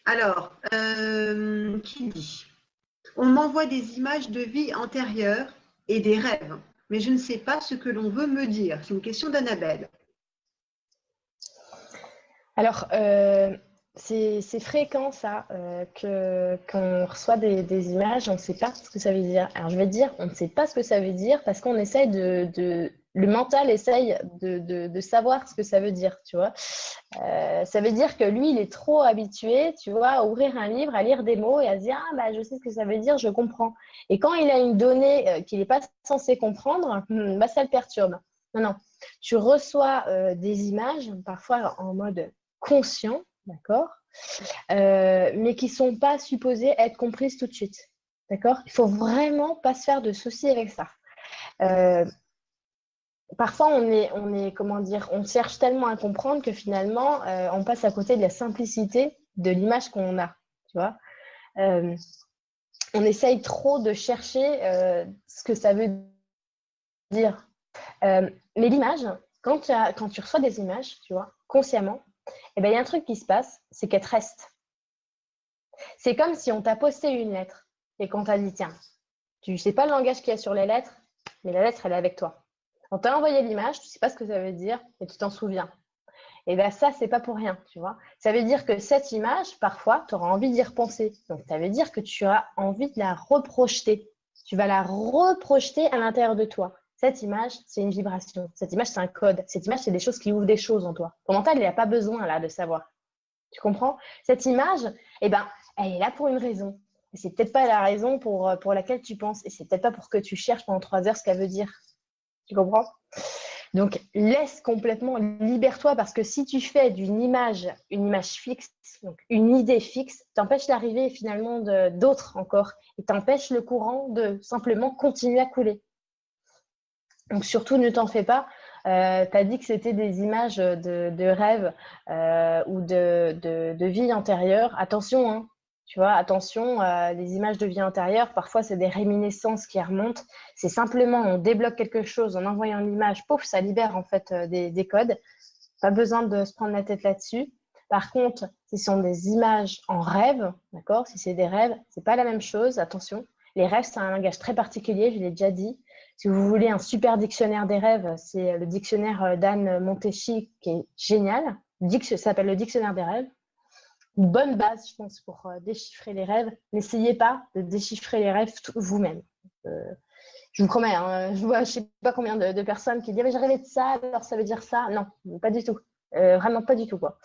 Alors, qui dit? On m'envoie des images de vie antérieure et des rêves, mais je ne sais pas ce que l'on veut me dire. C'est une question d'Annabelle. Alors, c'est fréquent ça, qu'on reçoit des images, on ne sait pas ce que ça veut dire. Alors, je vais te dire, on ne sait pas ce que ça veut dire parce qu'on essaye le mental essaye de savoir ce que ça veut dire, tu vois. Ça veut dire que lui, il est trop habitué, tu vois, à ouvrir un livre, à lire des mots et à se dire, ah bah je sais ce que ça veut dire, je comprends. Et quand il a une donnée qu'il n'est pas censé comprendre, bah ça le perturbe. Non, non. Tu reçois des images, parfois en mode conscient, d'accord, mais qui ne sont pas supposées être comprises tout de suite. D'accord. Il ne faut vraiment pas se faire de soucis avec ça. Parfois, comment dire, on cherche tellement à comprendre que finalement, on passe à côté de la simplicité de l'image qu'on a. Tu vois, euh, on essaye trop de chercher ce que ça veut dire. Mais l'image, quand tu reçois des images, tu vois, consciemment, eh ben, il y a un truc qui se passe, c'est qu'elle te reste. C'est comme si on t'a posté une lettre et qu'on t'a dit, tiens, tu ne sais pas le langage qu'il y a sur les lettres, mais la lettre, elle est avec toi. On t'a envoyé l'image, tu ne sais pas ce que ça veut dire, mais tu t'en souviens. Et bien ça, c'est pas pour rien, tu vois. Ça veut dire que cette image, parfois, tu auras envie d'y repenser. Donc, ça veut dire que tu auras envie de la reprojeter. Tu vas la reprojeter à l'intérieur de toi. Cette image, c'est une vibration. Cette image, c'est un code. Cette image, c'est des choses qui ouvrent des choses en toi. Ton mental, il n'a pas besoin, là, de savoir. Tu comprends? Cette image, eh ben, elle est là pour une raison. Et c'est peut-être pas la raison pour laquelle tu penses. Et c'est peut-être pas pour que tu cherches pendant 3 heures ce qu'elle veut dire. Tu comprends? Donc, laisse complètement, libère-toi parce que si tu fais d'une image une image fixe, donc une idée fixe, t'empêches l'arrivée finalement d'autres encore et t'empêches le courant de simplement continuer à couler. Donc, surtout, ne t'en fais pas. Tu as dit que c'était des images de rêve ou de vie antérieure. Attention, hein, tu vois, attention, les images de vie antérieure, parfois, c'est des réminiscences qui remontent. C'est simplement, on débloque quelque chose en envoyant une image, pouf, ça libère en fait des codes. Pas besoin de se prendre la tête là-dessus. Par contre, si ce sont des images en rêve, d'accord, si c'est des rêves, c'est pas la même chose, attention. Les rêves, c'est un langage très particulier, je l'ai déjà dit. Si vous voulez un super dictionnaire des rêves, c'est le dictionnaire d'Anne Montecchi qui est génial. Ça s'appelle le dictionnaire des rêves. Une bonne base, je pense, pour déchiffrer les rêves. N'essayez pas de déchiffrer les rêves vous-même. Je vous promets, hein, je vois, je sais pas combien de personnes qui disent ah, j'ai rêvé de ça, alors ça veut dire ça. Non, pas du tout. Vraiment pas du tout, quoi.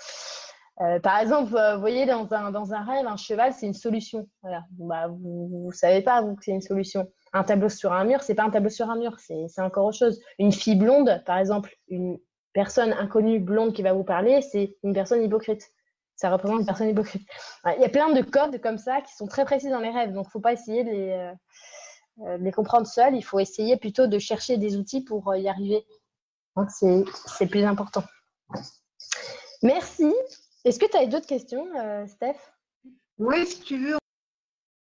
Par exemple, vous voyez, dans un rêve, un cheval, c'est une solution. Voilà. Bah, vous savez pas, vous, que c'est une solution. Un tableau sur un mur, c'est pas un tableau sur un mur, c'est encore autre chose. Une fille blonde, par exemple, une personne inconnue blonde qui va vous parler, c'est une personne hypocrite. Ça représente une personne hypocrite. Il y a plein de codes comme ça qui sont très précis dans les rêves, donc faut pas essayer de les comprendre seul. Il faut essayer plutôt de chercher des outils pour y arriver. Donc, c'est le plus important. Merci. Est-ce que tu as d'autres questions, Steph? Oui, si tu veux,